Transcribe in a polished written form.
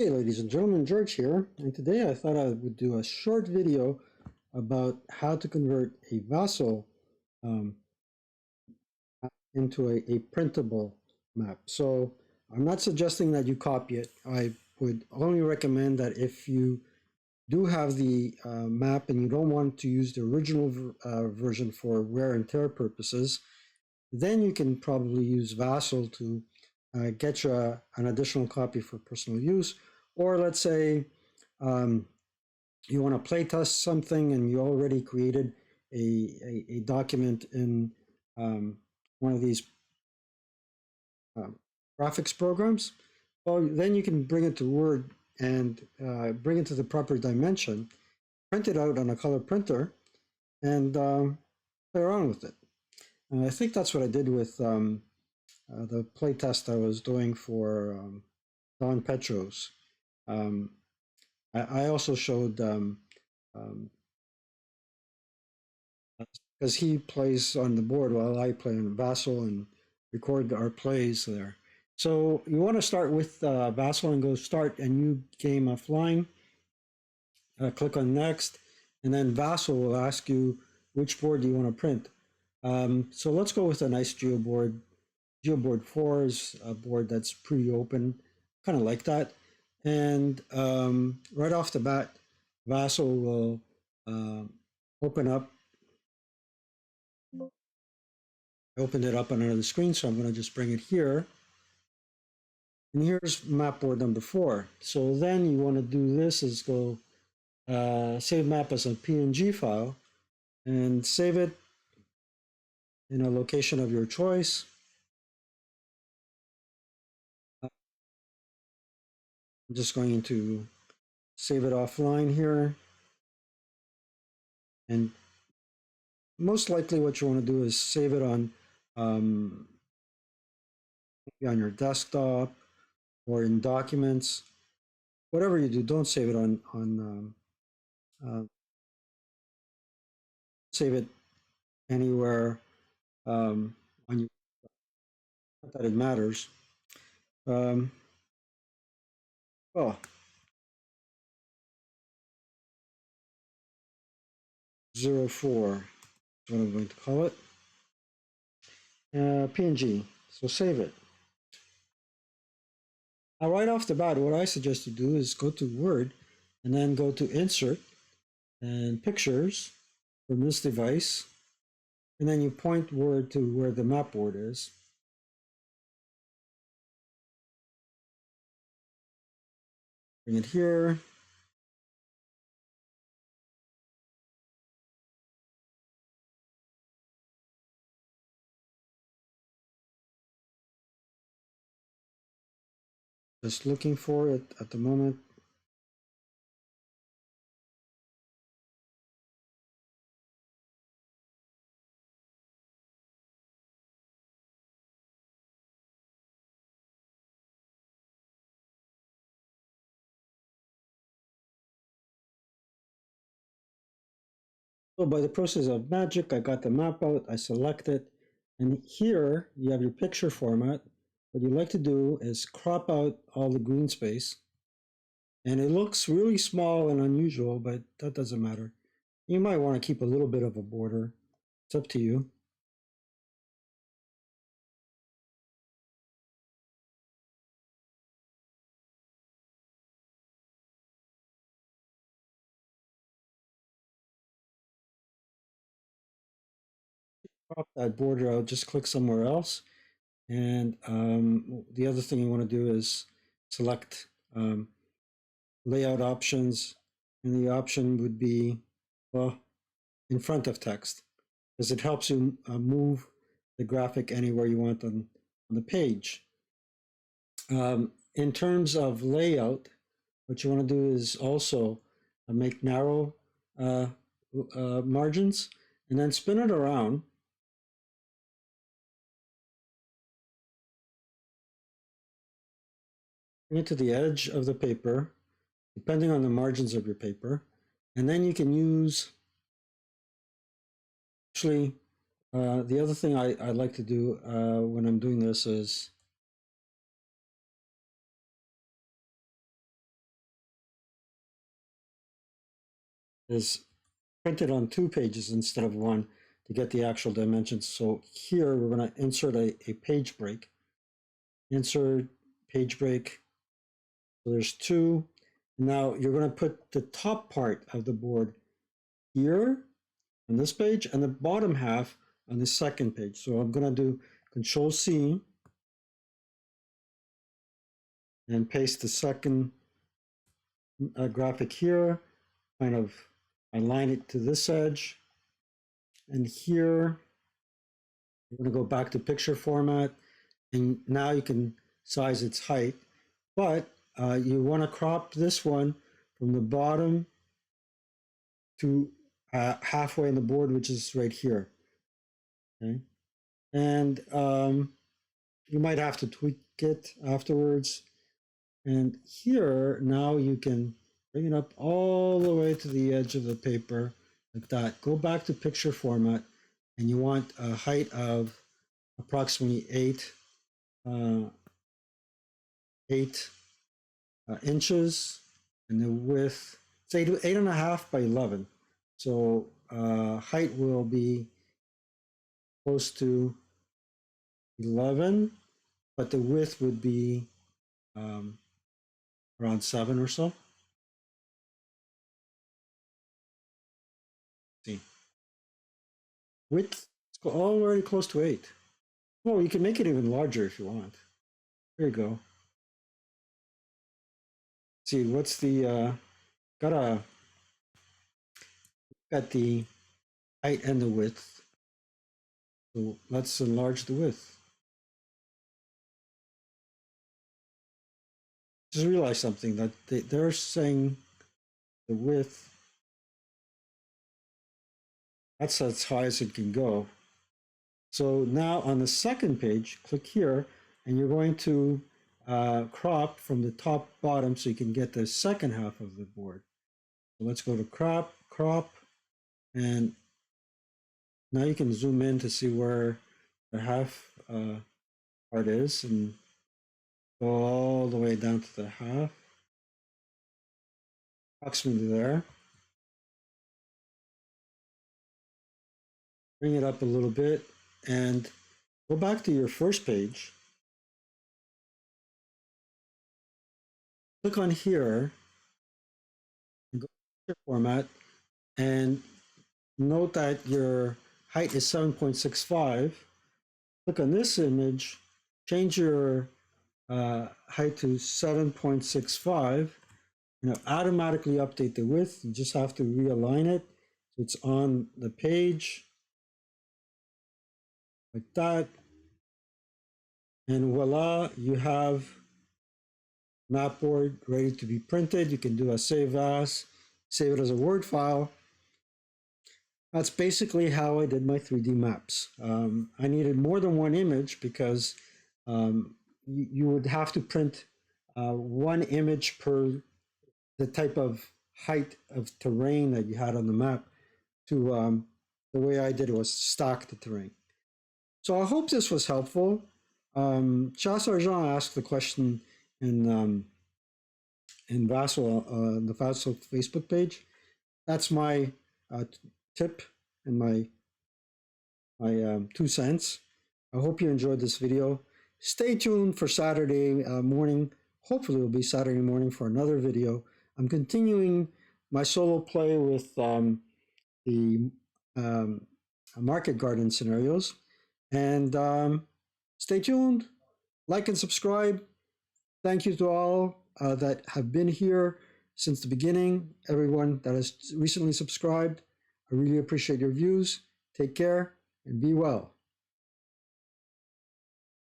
Hey ladies and gentlemen, George here, and today I thought I would do a short video about how to convert a VASL um, into a printable map. So I'm not suggesting that you copy it. I would only recommend that if you do have the map and you don't want to use the original version for wear and tear purposes, then you can probably use VASL to get you an additional copy for personal use. Or let's say um, you want to play test something and you already created a document in um, one of these um, graphics programs, well, then you can bring it to Word and bring it to the proper dimension, print it out on a color printer, and play around with it. And I think that's what I did with the play test I was doing for Don Petros. Um, I also showed because he plays on the board while I play on VASL and record our plays there. So you want to start with VASL and go start a new game offline. Click on next, and then VASL will ask you which board do you want to print. So let's go with a nice geoboard. Geoboard 4 is a board that's pretty open, kind of like that. And right off the bat, VASL will open up. I opened it up on another screen, so I'm going to just bring it here. And here's map board number 4. So then you want to do this is go save map as a PNG file and save it in a location of your choice. I'm just going to save it offline here. And most likely what you want to do is save it on maybe on your desktop or in documents. Whatever you do, don't save it on save it anywhere on your, not that it matters. Um, oh, 04 is what I'm going to call it. PNG, so save it. Now right off the bat, what I suggest you do is go to Word and then go to Insert and Pictures from this device, and then you point Word to where the map board is. Bring it here. Just looking for it at the moment. So by the process of magic, I got the map out, I select it, and here you have your picture format. What you like to do is crop out all the green space. And it looks really small and unusual, but that doesn't matter. You might want to keep a little bit of a border. It's up to you. Crop that border out, just click somewhere else. And the other thing you want to do is select layout options. And the option would be, well, in front of text, because it helps you move the graphic anywhere you want on the page. In terms of layout, what you want to do is also make narrow margins and then spin it around. Bring it to the edge of the paper, depending on the margins of your paper. And then you can use, actually, the other thing I like to do when I'm doing this is is printed on 2 pages instead of 1 to get the actual dimensions. So here we're going to insert a page break. Insert page break. So there's 2. Now you're going to put the top part of the board here on this page and the bottom half on the second page. So I'm going to do Control C and paste the second graphic here, kind of align it to this edge. And here, we're going to go back to picture format. And now you can size its height. But you want to crop this one from the bottom to halfway in the board, which is right here. Okay. And you might have to tweak it afterwards. And here, now you can bring it up all the way to the edge of the paper like that. Go back to picture format, and you want a height of approximately 8 inches, and the width, say 8.5 by 11. So height will be close to 11, but the width would be around 7 or so. See, width is already close to 8. Well, you can make it even larger if you want. There you go. See, what's the got the height and the width. So let's enlarge the width. Just realize something, that they're saying the width, that's as high as it can go. So now on the second page, click here, and you're going to crop from the top bottom so you can get the second half of the board. So let's go to crop, and now you can zoom in to see where the half part is, and go all the way down to the half, approximately there. Bring it up a little bit and go back to your first page. Click on here and go to format, and note that your height is 7.65. Click on this image, change your height to 7.65, and it'll automatically update the width. You just have to realign it so it's on the page like that, and voila, you have map board ready to be printed. You can do a save as, save it as a Word file. That's basically how I did my 3D maps. I needed more than one image because you would have to print one image per the type of height of terrain that you had on the map. To the way I did it was stack the terrain. So I hope this was helpful. Charles Argent asked the question in VASL, the VASL Facebook page. That's my tip and my 2 cents. I hope you enjoyed this video. Stay tuned for Saturday morning. Hopefully it'll be Saturday morning for another video. I'm continuing my solo play with the market garden scenarios. And stay tuned, like and subscribe. Thank you to all that have been here since the beginning, everyone that has recently subscribed. I really appreciate your views. Take care and be well.